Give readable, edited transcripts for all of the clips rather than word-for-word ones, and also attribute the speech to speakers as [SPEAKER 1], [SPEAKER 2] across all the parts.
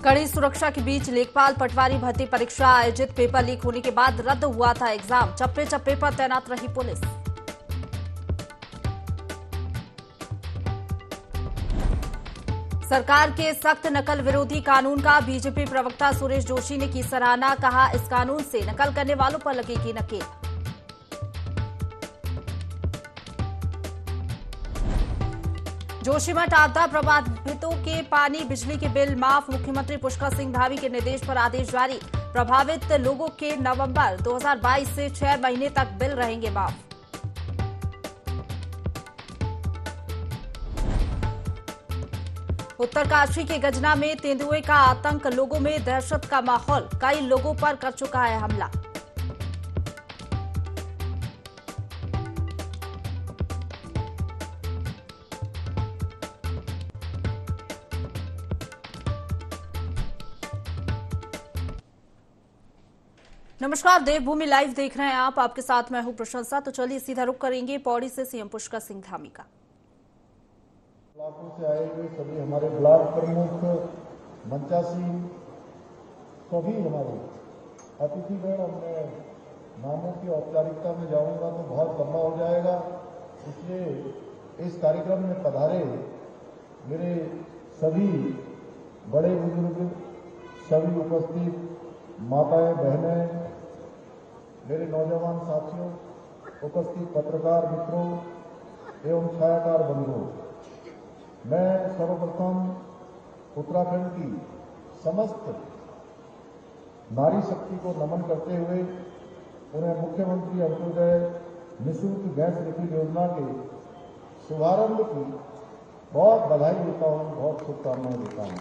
[SPEAKER 1] कड़ी सुरक्षा के बीच लेखपाल पटवारी भर्ती परीक्षा आयोजित। पेपर लीक होने के बाद रद्द हुआ था एग्जाम। चप्पे चप्पे पर तैनात रही पुलिस। सरकार के सख्त नकल विरोधी कानून का बीजेपी प्रवक्ता सुरेश जोशी ने की सराहना। कहा, इस कानून से नकल करने वालों पर लगेगी नकेल। जोशीमठ आपदा प्रभावितों के पानी बिजली के बिल माफ। मुख्यमंत्री पुष्कर सिंह धामी के निर्देश पर आदेश जारी। प्रभावित लोगों के नवंबर 2022 से 6 महीने तक बिल रहेंगे माफ। उत्तरकाशी के गजना में तेंदुए का आतंक। लोगों में दहशत का माहौल। कई लोगों पर कर चुका है हमला। नमस्कार, देवभूमि लाइव देख रहे हैं आप। आपके साथ मैं हूं प्रशंसा। तो चलिए सीधा रुख करेंगे पौड़ी से सीएम पुष्कर सिंह धामी का।
[SPEAKER 2] ब्लॉकों से आए हुए सभी हमारे ब्लॉक प्रमुख, मंचासी, सभी हमारे अतिथिगण, हमने नामों की औपचारिकता में जाऊंगा तो बहुत लंबा हो जाएगा, इसलिए इस कार्यक्रम में पधारे मेरे सभी बड़े बुजुर्ग, सभी उपस्थित माताएं, बहनें, मेरे नौजवान साथियों, उपस्थित पत्रकार मित्रों एवं छायाकार बंधुओं, मैं सर्वप्रथम उत्तराखंड की समस्त नारी शक्ति को नमन करते हुए उन्हें मुख्यमंत्री अंत्योदय निःशुल्क गैस रिफिल योजना के शुभारंभ की बहुत बधाई देता हूं, बहुत शुभकामनाएं देता हूं।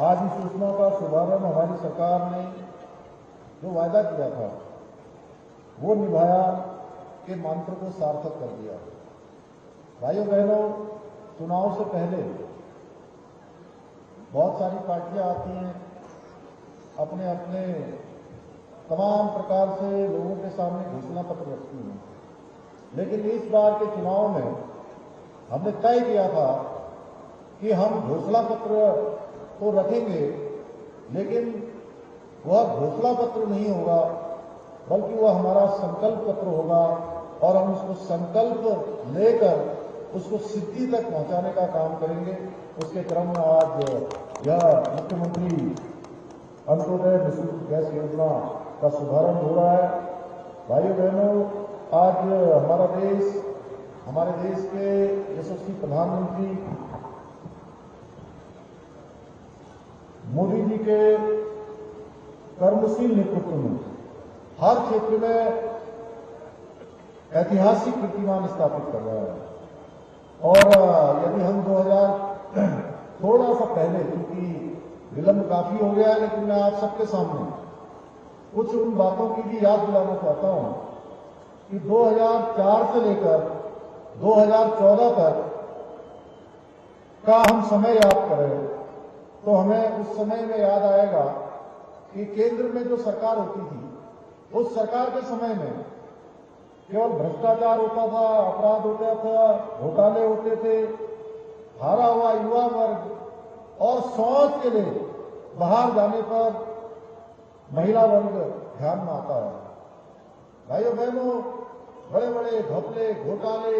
[SPEAKER 2] आज इस योजना का शुभारंभ हमारी सरकार ने जो वायदा किया था वो निभाया के मंत्र को सार्थक कर दिया। भाइयों बहनों, चुनाव से पहले बहुत सारी पार्टियां आती हैं, अपने अपने तमाम प्रकार से लोगों के सामने घोषणा पत्र रखती हैं, लेकिन इस बार के चुनाव में हमने तय किया था कि हम घोषणा पत्र तो रखेंगे, लेकिन वह घोषणा पत्र नहीं होगा, बल्कि वह हमारा संकल्प पत्र होगा और हम उसको संकल्प लेकर उसको सिद्धि तक पहुंचाने का काम करेंगे। उसके क्रम में आज यह मुख्यमंत्री अंत्योदय निःशुल्क गैस योजना का शुभारंभ हो रहा है। भाइयों बहनों, आज हमारे देश के यशस्वी प्रधानमंत्री मोदी जी के कर्मशील नेतृत्व में हर क्षेत्र में ऐतिहासिक कीर्तिमान स्थापित कर रहा है। और यदि हम 2000 थोड़ा सा पहले, क्योंकि विलंब काफी हो गया है, लेकिन मैं आप सबके सामने कुछ उन बातों की भी याद दिलाना चाहता हूं कि 2004 से लेकर 2014 तक का हम समय याद करें तो हमें उस समय में याद आएगा कि केंद्र में जो सरकार होती थी, उस सरकार के समय में केवल भ्रष्टाचार होता था, अपराध होता था, घोटाले होते थे, हारा हुआ युवा वर्ग और शौच के लिए बाहर जाने पर महिला वर्ग ध्यान में आता है। भाइयों बहनों, बड़े बड़े घपले, घोटाले,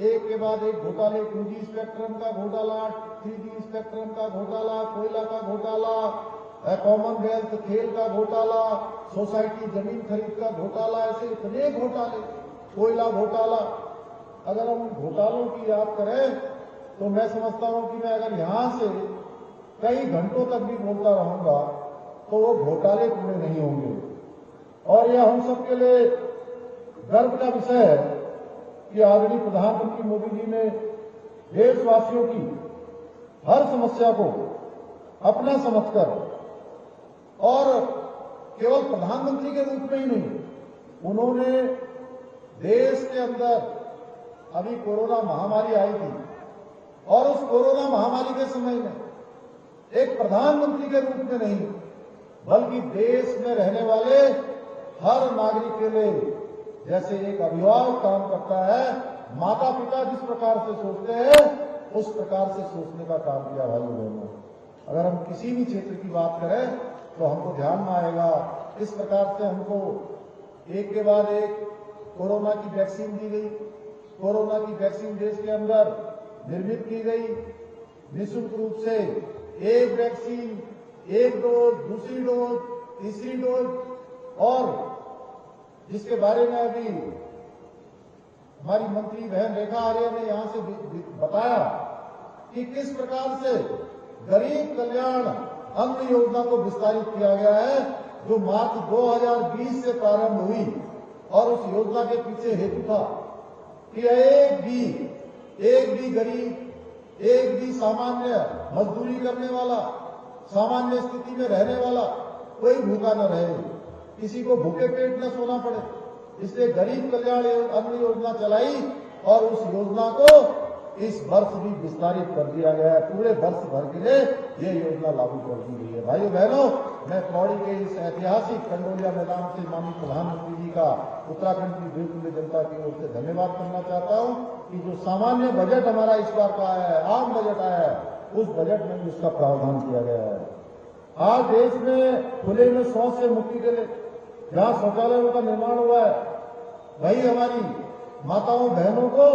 [SPEAKER 2] एक के बाद एक घोटाले, 2G स्पेक्ट्रम का घोटाला, 3G स्पेक्ट्रम का घोटाला, कोयला का घोटाला, कॉमनवेल्थ खेल का घोटाला, सोसाइटी जमीन खरीद का घोटाला, ऐसे इतने घोटाले, कोयला घोटाला। अगर हम घोटालों की याद करें तो मैं समझता हूं कि मैं अगर यहां से कई घंटों तक भी बोलता रहूंगा तो वो घोटाले पूरे नहीं होंगे। और यह हम सबके लिए गर्व का विषय है कि आदरणीय प्रधानमंत्री मोदी जी ने देशवासियों की हर समस्या को अपना समझकर और केवल प्रधानमंत्री के रूप में ही नहीं, उन्होंने देश के अंदर अभी कोरोना महामारी आई थी और उस कोरोना महामारी के समय में एक प्रधानमंत्री के रूप में नहीं, बल्कि देश में रहने वाले हर नागरिक के लिए जैसे एक अभिभावक काम करता है, माता पिता जिस प्रकार से सोचते हैं उस प्रकार से सोचने का काम किया। भाइयों बहनों, अगर हम किसी भी क्षेत्र की बात करें तो हमको ध्यान में आएगा। इस प्रकार से हमको एक के बाद एक कोरोना की वैक्सीन दी गई। कोरोना की वैक्सीन देश के अंदर निर्मित की गई निःशुल्क रूप से। एक वैक्सीन, एक डोज, दूसरी डोज, तीसरी डोज, और जिसके बारे में अभी हमारी मंत्री बहन रेखा आर्य ने यहां से बताया कि किस प्रकार से गरीब कल्याण अन्न योजना को विस्तारित किया गया है, जो मार्च 2020 से प्रारंभ हुई। और उस योजना के पीछे हेतु था कि एक भी गरीब, एक भी सामान्य मजदूरी करने वाला, सामान्य स्थिति में रहने वाला कोई भूखा न रहे, किसी को भूखे पेट न सोना पड़े। इसलिए गरीब कल्याण अन्न योजना चलाई और उस योजना को इस वर्ष भी विस्तारित कर दिया गया है। पूरे वर्ष भर के लिए ये योजना लागू कर दी गई है। भाइयों बहनों, मैं पौड़ी के इस ऐतिहासिक कंडोलिया मैदान से माननीय प्रधानमंत्री जी का उत्तराखंड की बिल्कुल जनता की ओर से धन्यवाद करना चाहता हूं कि जो सामान्य बजट हमारा इस बार का आया है, आम बजट आया है, उस बजट में भी उसका प्रावधान किया गया है। आज देश में खुले में शौच से मुक्ति के लिए जहां शौचालयों का निर्माण हुआ है, वही हमारी माताओं बहनों को।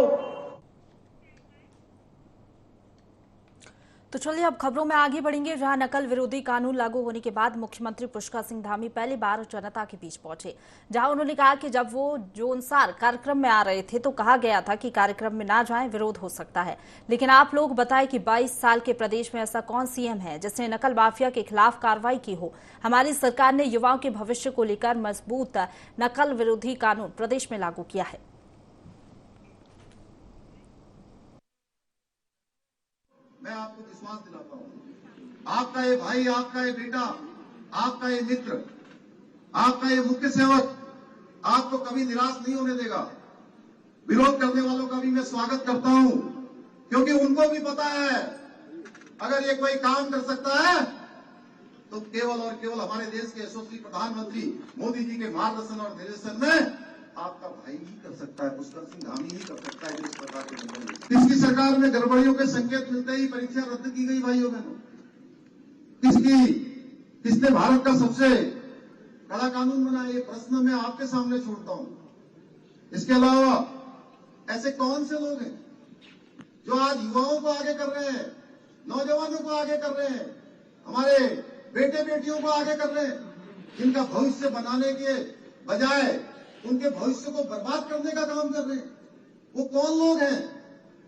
[SPEAKER 1] तो चलिए अब खबरों में आगे बढ़ेंगे, जहां नकल विरोधी कानून लागू होने के बाद मुख्यमंत्री पुष्कर सिंह धामी पहली बार जनता के बीच पहुंचे, जहां उन्होंने कहा कि जब वो जोनसार कार्यक्रम में आ रहे थे तो कहा गया था कि कार्यक्रम में ना जाएं, विरोध हो सकता है। लेकिन आप लोग बताएं कि 22 साल के प्रदेश में ऐसा कौन सीएम है जिसने नकल माफिया के खिलाफ कार्रवाई की हो। हमारी सरकार ने युवाओं के भविष्य को लेकर मजबूत नकल विरोधी कानून प्रदेश में लागू किया है।
[SPEAKER 3] मैं आपको विश्वास दिलाता हूं, आपका ये भाई, आपका ये बेटा, आपका ये मित्र, आपका ये मुख्य सेवक आपको कभी निराश नहीं होने देगा। विरोध करने वालों का भी मैं स्वागत करता हूं, क्योंकि उनको भी पता है अगर ये कोई काम कर सकता है तो केवल और केवल हमारे देश के यशस्वी प्रधानमंत्री मोदी जी के मार्गदर्शन और निर्देशन में आपका भाई ही कर सकता है, पुष्कर सिंह धामी ही कर सकता है। इस प्रकार के किसकी सरकार में गड़बड़ियों के संकेत मिलते ही परीक्षा रद्द की गई भाइयों बहनों? किसने भारत का सबसे कड़ा कानून बनाया? ये प्रश्न मैं आपके सामने छोड़ता हूं। इसके अलावा ऐसे कौन से लोग हैं जो आज युवाओं को आगे कर रहे हैं, नौजवानों को आगे कर रहे हैं, हमारे बेटे बेटियों को आगे कर रहे हैं, जिनका भविष्य बनाने के बजाय उनके भविष्य को बर्बाद करने का काम कर रहे हैं? वो कौन लोग हैं?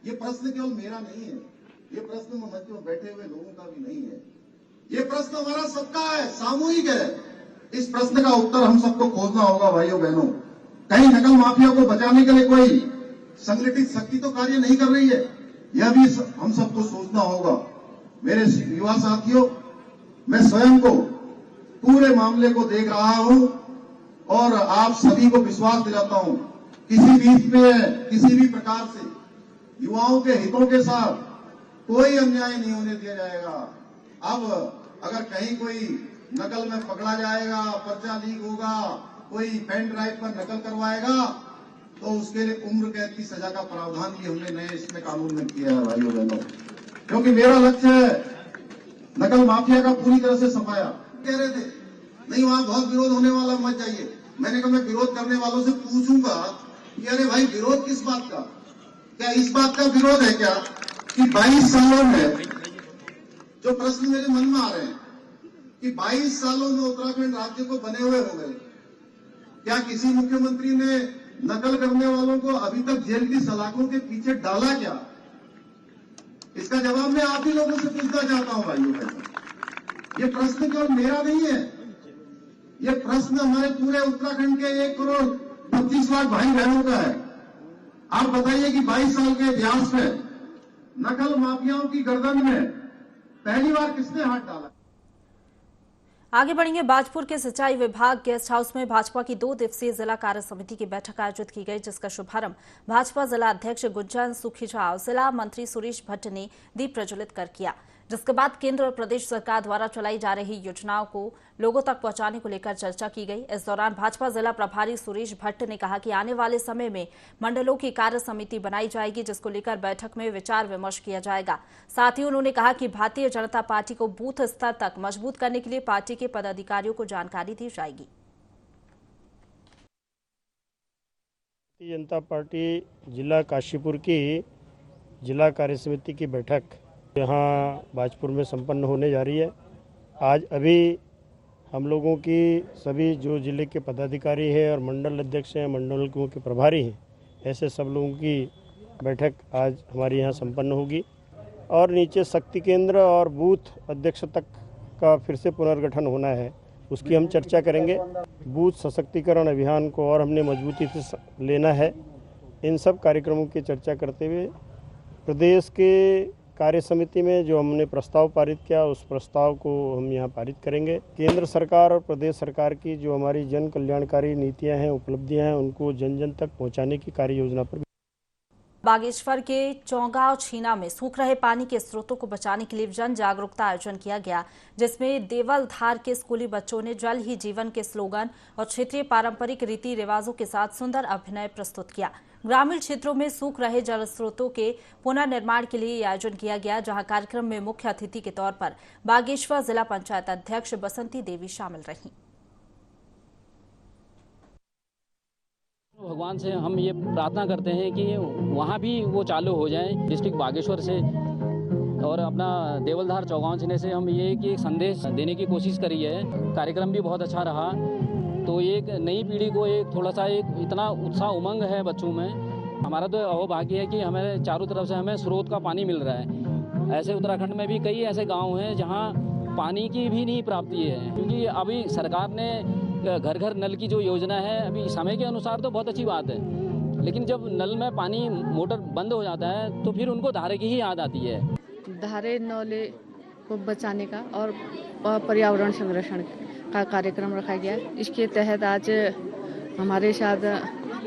[SPEAKER 3] ये प्रश्न केवल मेरा नहीं है, ये प्रश्न मंच में बैठे हुए लोगों का भी नहीं है, ये प्रश्न हमारा सबका है, सामूहिक है। इस प्रश्न का उत्तर हम सबको खोजना होगा भाइयों बहनों। कहीं नकल माफिया को बचाने के लिए कोई संगठित शक्ति तो कार्य नहीं कर रही है, यह भी हम सबको सोचना होगा। मेरे युवा साथियों, मैं स्वयं को पूरे मामले को देख रहा हूं और आप सभी को विश्वास दिलाता हूं, किसी भी प्रकार से युवाओं के हितों के साथ कोई अन्याय नहीं होने दिया जाएगा। अब अगर कहीं कोई नकल में पकड़ा जाएगा, पर्चा लीक होगा, कोई पेन ड्राइव पर नकल करवाएगा तो उसके लिए उम्र कैद की सजा का प्रावधान भी हमने नए इसमें कानून में किया है भाइयों बहनों। क्योंकि मेरा लक्ष्य है नकल माफिया का पूरी तरह से सफाया। कह रहे थे नहीं वहां बहुत विरोध होने वाला, मत जाइए। मैंने कहा मैं विरोध करने वालों से पूछूंगा कि अरे भाई विरोध किस बात का? क्या इस बात का विरोध है क्या कि 22 सालों में, जो प्रश्न मेरे मन में आ रहे हैं कि 22 सालों में उत्तराखंड राज्य को बने हुए हो गए, क्या किसी मुख्यमंत्री ने नकल करने वालों को अभी तक जेल की सलाखों के पीछे डाला क्या? इसका जवाब मैं आप ही लोगों से पूछना चाहता हूं भाइयों बहनों। ये प्रश्न केवल मेरा नहीं है, ये प्रश्न हमारे पूरे उत्तराखंड के 1 करोड़ 25 लाख भाई बहनों का है। आप बताइए कि 22 साल के इतिहास में नकल माफियाओं की गर्दन में पहली बार किसने हाथ डाला?
[SPEAKER 1] आगे बढ़ेंगे। बाजपुर के सिंचाई विभाग गेस्ट हाउस में भाजपा की 2 दिवसीय जिला कार्य समिति की बैठक आयोजित की गई, जिसका शुभारंभ भाजपा जिला अध्यक्ष गुज्जन सुखीजा और जिला मंत्री सुरेश भट्ट ने दीप प्रज्वलित कर किया। जिसके बाद केंद्र और प्रदेश सरकार द्वारा चलाई जा रही योजनाओं को लोगों तक पहुंचाने को लेकर चर्चा की गई। इस दौरान भाजपा जिला प्रभारी सुरेश भट्ट ने कहा कि आने वाले समय में मंडलों की कार्य समिति बनाई जाएगी, जिसको लेकर बैठक में विचार विमर्श किया जाएगा। साथ ही उन्होंने कहा कि भारतीय जनता पार्टी को बूथ स्तर तक मजबूत करने के लिए पार्टी के पदाधिकारियों को जानकारी दी जाएगी।
[SPEAKER 4] भारतीय जनता पार्टी जिला काशीपुर की जिला कार्य समिति की बैठक यहाँ बाजपुर में संपन्न होने जा रही है। आज अभी हम लोगों की सभी जो जिले के पदाधिकारी हैं और मंडल अध्यक्ष हैं, मंडलों के प्रभारी हैं, ऐसे सब लोगों की बैठक आज हमारे यहाँ संपन्न होगी और नीचे शक्ति केंद्र और बूथ अध्यक्ष तक का फिर से पुनर्गठन होना है, उसकी हम चर्चा करेंगे। बूथ सशक्तिकरण अभियान को और हमने मजबूती से लेना है। इन सब कार्यक्रमों की चर्चा करते हुए प्रदेश के कार्य समिति में जो हमने प्रस्ताव पारित किया, उस प्रस्ताव को हम यहाँ पारित करेंगे। केंद्र सरकार और प्रदेश सरकार की जो हमारी जन कल्याणकारी नीतियाँ हैं, उपलब्धियाँ हैं, उनको जन जन तक पहुँचाने की कार्य योजना पर
[SPEAKER 1] बागेश्वर के चौगांव छीना में सूख रहे पानी के स्रोतों को बचाने के लिए जन जागरूकता आयोजन किया गया, जिसमें देवलधार के स्कूली बच्चों ने जल ही जीवन के स्लोगन और क्षेत्रीय पारंपरिक रीति रिवाजों के साथ सुंदर अभिनय प्रस्तुत किया। ग्रामीण क्षेत्रों में सूख रहे जल स्रोतों के पुनर्निर्माण के लिए आयोजन किया गया, जहां कार्यक्रम में मुख्य अतिथि के तौर पर बागेश्वर जिला पंचायत अध्यक्ष बसंती देवी शामिल रहीं।
[SPEAKER 5] भगवान से हम ये प्रार्थना करते हैं कि वहाँ भी वो चालू हो जाए। डिस्ट्रिक्ट बागेश्वर से और अपना देवलधार चौगांव छीने से हम ये कि एक संदेश देने की कोशिश करी है। कार्यक्रम भी बहुत अच्छा रहा, तो एक नई पीढ़ी को एक थोड़ा सा एक इतना उत्साह उमंग है बच्चों में। हमारा तो अहोभाग्य है कि हमें चारों तरफ से हमें स्रोत का पानी मिल रहा है। ऐसे उत्तराखंड में भी कई ऐसे गाँव हैं जहाँ पानी की भी नहीं प्राप्ति है, क्योंकि अभी सरकार ने घर घर नल की जो योजना है, अभी समय के अनुसार तो बहुत अच्छी बात है, लेकिन जब नल में पानी मोटर बंद हो जाता है तो फिर उनको धारे की ही याद आती है।
[SPEAKER 6] धारे नौले को बचाने का और पर्यावरण संरक्षण का कार्यक्रम रखा गया। इसके तहत आज हमारे साथ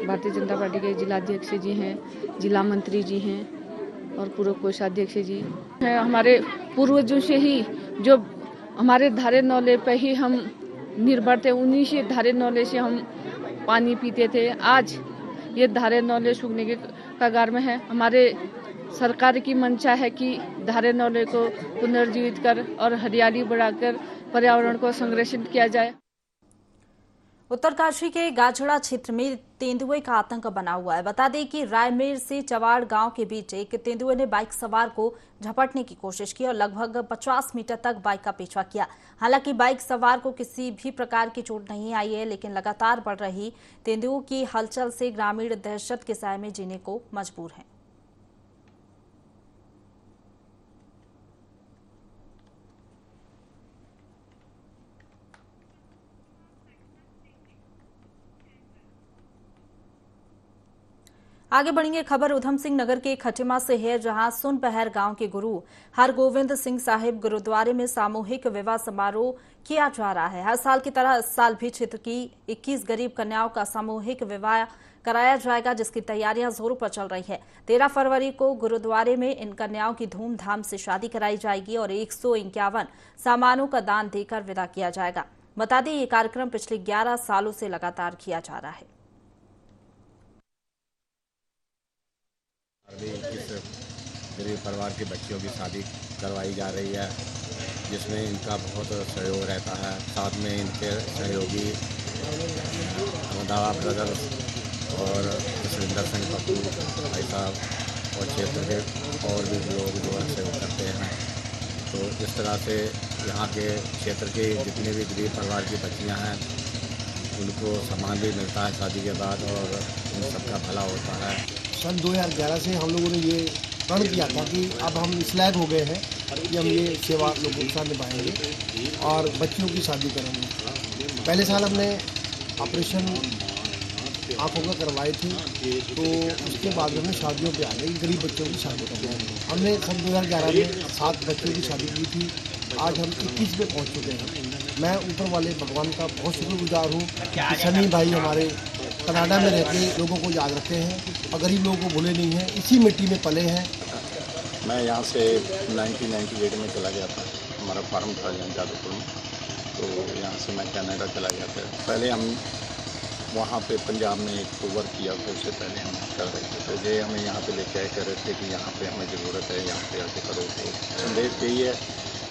[SPEAKER 6] भारतीय जनता पार्टी के जिलाध्यक्ष जी हैं, जिला मंत्री जी हैं और पूर्व कोषाध्यक्ष जी हैं। हमारे पूर्वजों से ही जो हमारे धारे नौले पे ही हम निर्भर थे, उन्हीं से धारे नौले से हम पानी पीते थे। आज ये धारे नौले सूखने के कगार में है। हमारे सरकार की मंशा है कि धारे नौले को पुनर्जीवित कर और हरियाली बढ़ाकर पर्यावरण को संरक्षित किया जाए।
[SPEAKER 1] उत्तरकाशी के गाजड़ा क्षेत्र में तेंदुए का आतंक बना हुआ है। बता दें कि रायमेर से चवाड़ गांव के बीच एक तेंदुए ने बाइक सवार को झपटने की कोशिश की और लगभग 50 मीटर तक बाइक का पीछा किया। हालांकि बाइक सवार को किसी भी प्रकार की चोट नहीं आई है, लेकिन लगातार बढ़ रही तेंदुओं की हलचल से ग्रामीण दहशत के साए में जीने को मजबूर हैं। आगे बढ़ेंगे। खबर उधम सिंह नगर के खटिमा से है, जहां सुनपहर गांव के गुरु हरगोविंद सिंह साहिब गुरुद्वारे में सामूहिक विवाह समारोह किया जा रहा है। हर साल की तरह इस साल भी क्षेत्र की 21 गरीब कन्याओं का सामूहिक विवाह कराया जाएगा, जिसकी तैयारियां जोरों पर चल रही है। 13 फरवरी को गुरुद्वारे में इन कन्याओं की धूमधाम से शादी कराई जाएगी और 151 सामानों का दान देकर विदा किया जाएगा। बता दें, ये कार्यक्रम पिछले 11 सालों से लगातार किया जा रहा है।
[SPEAKER 7] गरीब परिवार की बच्चियों की शादी करवाई जा रही है, जिसमें इनका बहुत सहयोग रहता है। साथ में इनके सहयोगी अहमदाबाद ब्रदर और सुरेंद्र सिंह पप्पू भाई साहब और क्षेत्र के और भी लोग जो है सहयोग करते हैं। तो इस तरह से यहाँ के क्षेत्र के जितने भी गरीब परिवार की बच्चियाँ हैं, उनको सम्मान भी मिलता है शादी के बाद और उन सबका भला होता है।
[SPEAKER 8] सन 2011 से हम लोगों ने ये प्रण किया था कि अब हम इस लायक हो गए हैं कि हम ये सेवा लोगों के साथ निभाएंगे और बच्चियों की शादी करेंगे। पहले साल हमने ऑपरेशन आँखों का करवाए थे, तो उसके बाद हमने शादियों पे आ गए, गरीब बच्चों की शादी करना है। हमने सन 2011 में 7 बच्चों की शादी की थी, आज हम 21 पे पहुँच चुके हैं। मैं ऊपर वाले भगवान का बहुत शुक्रगुजार हूँ कि सनी भाई हमारे कनाडा में रहते लोगों को याद रखते हैं और गरीब लोगों को भूले नहीं हैं, इसी मिट्टी में पले हैं।
[SPEAKER 7] मैं यहाँ से 1998 में चला गया था। हमारा फार्म था यहाँ जादवपुर में, तो यहाँ से मैं कनाडा चला गया था। पहले हम वहाँ पे पंजाब में एक तो वर्क किया था, उससे पहले हम कर रहे थे। तो ये हमें यहाँ पे लेके आए, कह रहे थे कि यहाँ पे हमें ज़रूरत है, यहाँ पे आके करो। तो संदेश यही है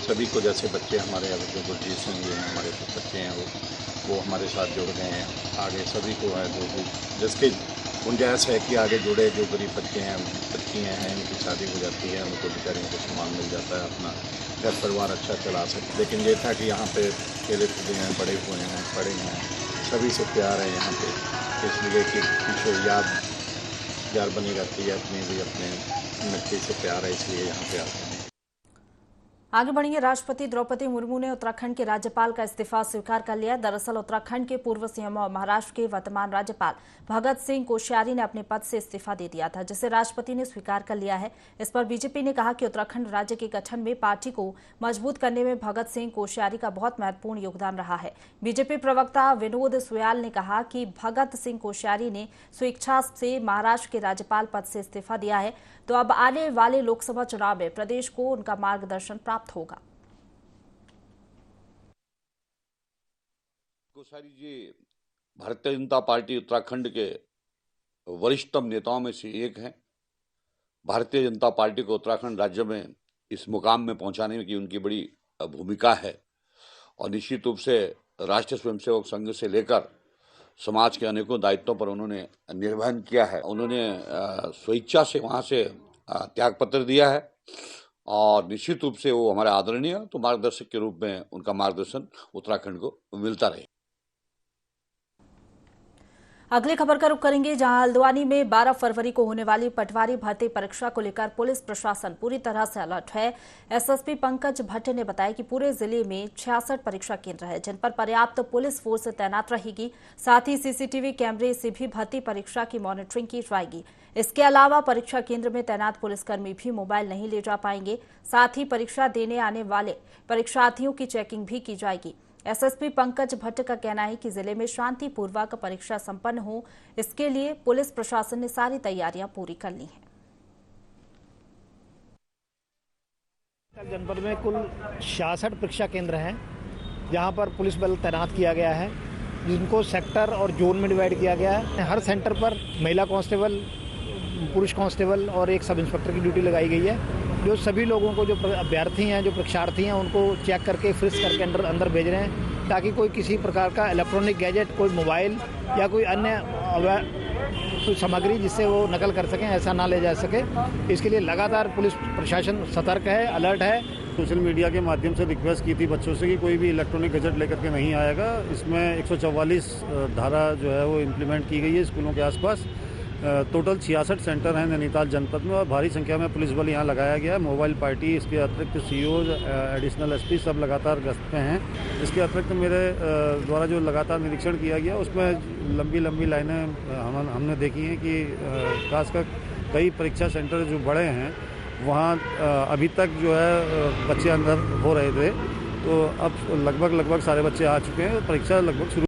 [SPEAKER 7] सभी को, जैसे बच्चे हमारे अब जो गुरजीत सिंह जी हैं, हमारे कुछ बच्चे हैं वो हमारे साथ जुड़ गए हैं। आगे सभी को है जो भी जिसकी गुंजाइश है कि आगे जुड़े, जो गरीब बच्चे हैं, बच्चियाँ हैं, इनकी शादी हो जाती है, उनको बेचारियों को सामान मिल जाता है, अपना घर परिवार अच्छा चला सकते। लेकिन ये था कि यहाँ पे खेले कूदे हैं, बड़े हुए हैं, पढ़े हैं, सभी से प्यार है यहाँ पे, इसलिए कि पीछे याद बनी रहती है, अपनी भी अपने मिट्टी से प्यार है, इसलिए यहाँ पे आते हैं।
[SPEAKER 1] आगे बढ़ेंगे। राष्ट्रपति द्रौपदी मुर्मू ने उत्तराखंड के राज्यपाल का इस्तीफा स्वीकार कर लिया। दरअसल उत्तराखंड के पूर्व सीएम और महाराष्ट्र के वर्तमान राज्यपाल भगत सिंह कोश्यारी ने अपने पद से इस्तीफा दे दिया था, जिसे राष्ट्रपति ने स्वीकार कर लिया है। इस पर बीजेपी ने कहा कि उत्तराखंड राज्य के गठन में पार्टी को मजबूत करने में भगत सिंह कोश्यारी का बहुत महत्वपूर्ण योगदान रहा है। बीजेपी प्रवक्ता विनोद सुयाल ने कहा कि भगत सिंह कोश्यारी ने स्वेच्छा से महाराष्ट्र के राज्यपाल पद से इस्तीफा दिया है, तो अब आने वाले लोकसभा चुनाव में प्रदेश को उनका मार्गदर्शन प्राप्त होगा।
[SPEAKER 9] कोश्यारी जी भारतीय जनता पार्टी उत्तराखंड के वरिष्ठतम नेताओं में से एक हैं। भारतीय जनता पार्टी को उत्तराखंड राज्य में इस मुकाम में पहुंचाने की उनकी बड़ी भूमिका है और निश्चित रूप से राष्ट्रीय स्वयंसेवक संघ से लेकर समाज के अनेकों दायित्वों पर उन्होंने निर्वहन किया है। उन्होंने स्वेच्छा से वहां से त्यागपत्र दिया है और निश्चित रूप से वो हमारे आदरणीय तो मार्गदर्शक के रूप में उनका मार्गदर्शन उत्तराखंड को मिलता रहे।
[SPEAKER 1] अगली खबर का रुख करेंगे, जहां हल्द्वानी में 12 फरवरी को होने वाली पटवारी भर्ती परीक्षा को लेकर पुलिस प्रशासन पूरी तरह से अलर्ट है। एसएसपी पंकज भट्ट ने बताया कि पूरे जिले में 66 परीक्षा केंद्र है, जिन पर पर्याप्त पुलिस फोर्स तैनात रहेगी। साथ ही सीसीटीवी कैमरे से भी भर्ती परीक्षा की मॉनिटरिंग की जाएगी। इसके अलावा परीक्षा केंद्र में तैनात पुलिसकर्मी भी मोबाइल नहीं ले जा पाएंगे। साथ ही परीक्षा देने आने वाले परीक्षार्थियों की चेकिंग भी की जाएगी। एसएसपी पंकज भट्ट का कहना है कि जिले में शांतिपूर्वक परीक्षा संपन्न हो, इसके लिए पुलिस प्रशासन ने सारी तैयारियां पूरी कर ली हैं।
[SPEAKER 10] जनपद में कुल 66 परीक्षा केंद्र हैं, जहां पर पुलिस बल तैनात किया गया है, जिनको सेक्टर और जोन में डिवाइड किया गया है। हर सेंटर पर महिला कांस्टेबल, पुरुष कांस्टेबल और एक सब इंस्पेक्टर की ड्यूटी लगाई गई है, जो सभी लोगों को, जो अभ्यर्थी हैं, जो परीक्षार्थी हैं, उनको चेक करके फ्रिज करके अंदर भेज रहे हैं, ताकि कोई किसी प्रकार का इलेक्ट्रॉनिक गैजेट, कोई मोबाइल या कोई अन्य कोई सामग्री जिससे वो नकल कर सकें, ऐसा ना ले जा सके। इसके लिए लगातार पुलिस प्रशासन सतर्क है, अलर्ट है।
[SPEAKER 11] सोशल मीडिया के माध्यम से रिक्वेस्ट की थी बच्चों से कि कोई भी इलेक्ट्रॉनिक गैजेट लेकर के नहीं आएगा। इसमें 144 धारा जो है वो इम्प्लीमेंट की गई है स्कूलों के आसपास। टोटल 66 सेंटर हैं नैनीताल जनपद में और भारी संख्या में पुलिस बल यहाँ लगाया गया है। मोबाइल पार्टी, इसके अतिरिक्त सीओ, एडिशनल एसपी सब लगातार गश्त पे हैं। इसके अतिरिक्त मेरे द्वारा जो लगातार निरीक्षण किया गया उसमें लंबी लाइनें हमने देखी हैं कि खासकर कई परीक्षा सेंटर जो बड़े हैं वहाँ अभी तक जो है बच्चे अंदर हो रहे थे, तो अब लगभग सारे बच्चे आ चुके हैं। परीक्षा लगभग शुरू।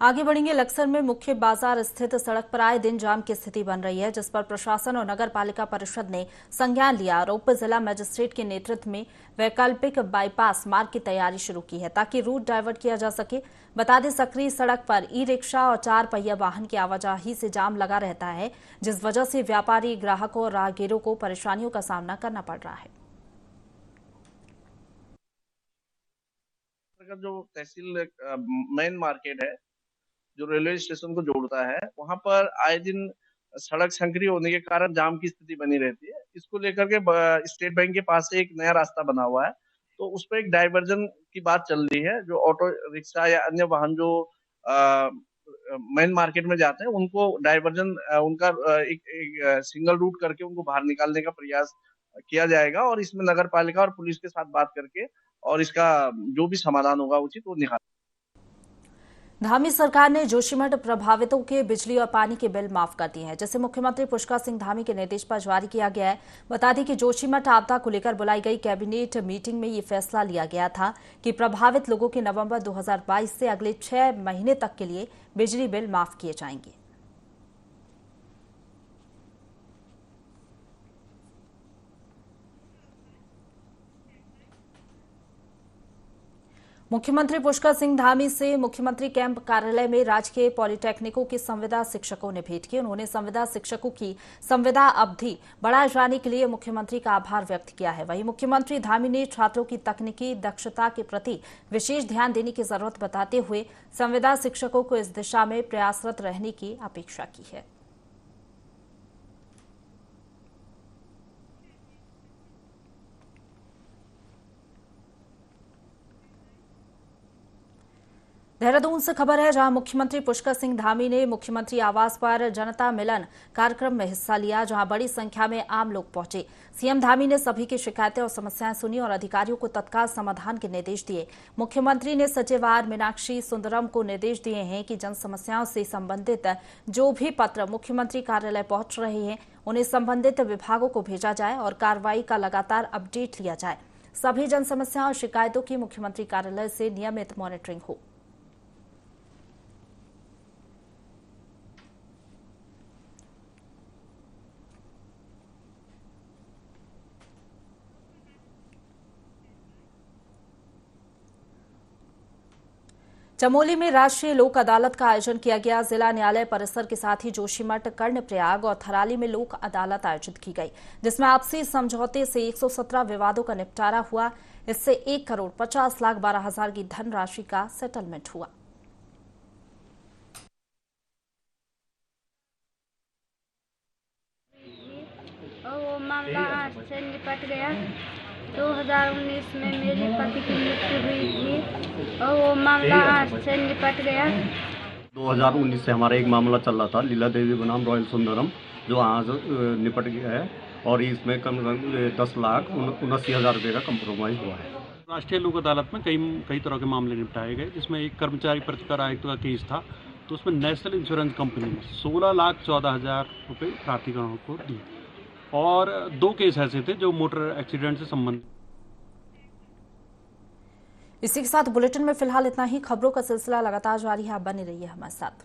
[SPEAKER 1] आगे बढ़ेंगे। लक्सर में मुख्य बाजार स्थित सड़क पर आए दिन जाम की स्थिति बन रही है, जिस पर प्रशासन और नगर पालिका परिषद ने संज्ञान लिया और उप जिला मजिस्ट्रेट के नेतृत्व में वैकल्पिक बाईपास मार्ग की तैयारी शुरू की है, ताकि रूट डाइवर्ट किया जा सके। बता दें, सकरी सड़क पर ई रिक्शा और 4 पहिया वाहन की आवाजाही से जाम लगा रहता है, जिस वजह से व्यापारी, ग्राहकों और राहगीरों को परेशानियों का सामना करना पड़ रहा है।
[SPEAKER 12] जो तहसील मेन मार्केट है, जो रेलवे स्टेशन को जोड़ता है, वहां पर आए दिन सड़क संकरी होने के कारण जाम की स्थिति बनी रहती है। इसको लेकर के स्टेट बैंक के पास से एक नया रास्ता बना हुआ है, तो उस पर एक डाइवर्जन की बात चल रही है। जो ऑटो रिक्शा या अन्य वाहन जो मेन मार्केट में जाते हैं, उनको डाइवर्जन, उनका एक सिंगल रूट करके उनको बाहर निकालने का प्रयास किया जाएगा और इसमें नगर पालिका और पुलिस के साथ बात करके और इसका जो भी समाधान होगा उचित वो निकाल।
[SPEAKER 1] धामी सरकार ने जोशीमठ प्रभावितों के बिजली और पानी के बिल माफ कर दिए हैं, जिसे मुख्यमंत्री पुष्कर सिंह धामी के निर्देश पर जारी किया गया है। बता दें कि जोशीमठ आपदा को लेकर बुलाई गई कैबिनेट मीटिंग में ये फैसला लिया गया था कि प्रभावित लोगों के नवंबर 2022 से अगले 6 महीने तक के लिए बिजली बिल माफ किए जाएंगे। मुख्यमंत्री पुष्कर सिंह धामी से मुख्यमंत्री कैंप कार्यालय में राजकीय पॉलिटेक्निकों के संविदा शिक्षकों ने भेंट की। उन्होंने संविदा शिक्षकों की संविदा अवधि बढ़ाए जाने के लिए मुख्यमंत्री का आभार व्यक्त किया है। वहीं मुख्यमंत्री धामी ने छात्रों की तकनीकी दक्षता के प्रति विशेष ध्यान देने की जरूरत बताते हुए संविदा शिक्षकों को इस दिशा में प्रयासरत रहने की अपेक्षा की है। देहरादून से खबर है, जहां मुख्यमंत्री पुष्कर सिंह धामी ने मुख्यमंत्री आवास पर जनता मिलन कार्यक्रम में हिस्सा लिया, जहां बड़ी संख्या में आम लोग पहुंचे। सीएम धामी ने सभी की शिकायतें और समस्याएं सुनी और अधिकारियों को तत्काल समाधान के निर्देश दिए। मुख्यमंत्री ने सचिव आर मीनाक्षी सुंदरम को निर्देश दिए हैं कि जन समस्याओं से संबंधित जो भी पत्र मुख्यमंत्री कार्यालय पहुंच रहे हैं उन्हें संबंधित विभागों को भेजा जाए और कार्रवाई का लगातार अपडेट लिया जाए। सभी जन समस्याओं और शिकायतों की मुख्यमंत्री कार्यालय से नियमित मॉनिटरिंग हो। चमोली में राष्ट्रीय लोक अदालत का आयोजन किया गया। जिला न्यायालय परिसर के साथ ही जोशीमठ, कर्णप्रयाग और थराली में लोक अदालत आयोजित की गई, जिसमें आपसी समझौते से 117 विवादों का निपटारा हुआ। इससे 1,50,12,000 की धनराशि का सेटलमेंट हुआ।
[SPEAKER 13] वो मामला आज से निपट गया। 2019 में मेरे पति की मृत्यु हुई थी और वो मामला आज से निपट गया।
[SPEAKER 14] 2019 से हमारा एक मामला चल रहा था, लीला देवी बनाम रॉयल सुंदरम, जो आज निपट गया है और इसमें कम से कम 10,79,000 रुपये का कंप्रोमाइज हुआ है।
[SPEAKER 15] राष्ट्रीय लोक अदालत में कई तरह के मामले निपटाए गए, जिसमें एक कर्मचारी प्रतिकर आयुक्त का केस था, तो उसमें नेशनल इंश्योरेंस कंपनी में 16,14,000 रुपये प्राधिकरण को दिए और 2 केस ऐसे थे जो मोटर एक्सीडेंट से संबंधित।
[SPEAKER 1] इसी के साथ बुलेटिन में फिलहाल इतना ही। खबरों का सिलसिला लगातार जारी है, आप बने रहिए हमारे साथ।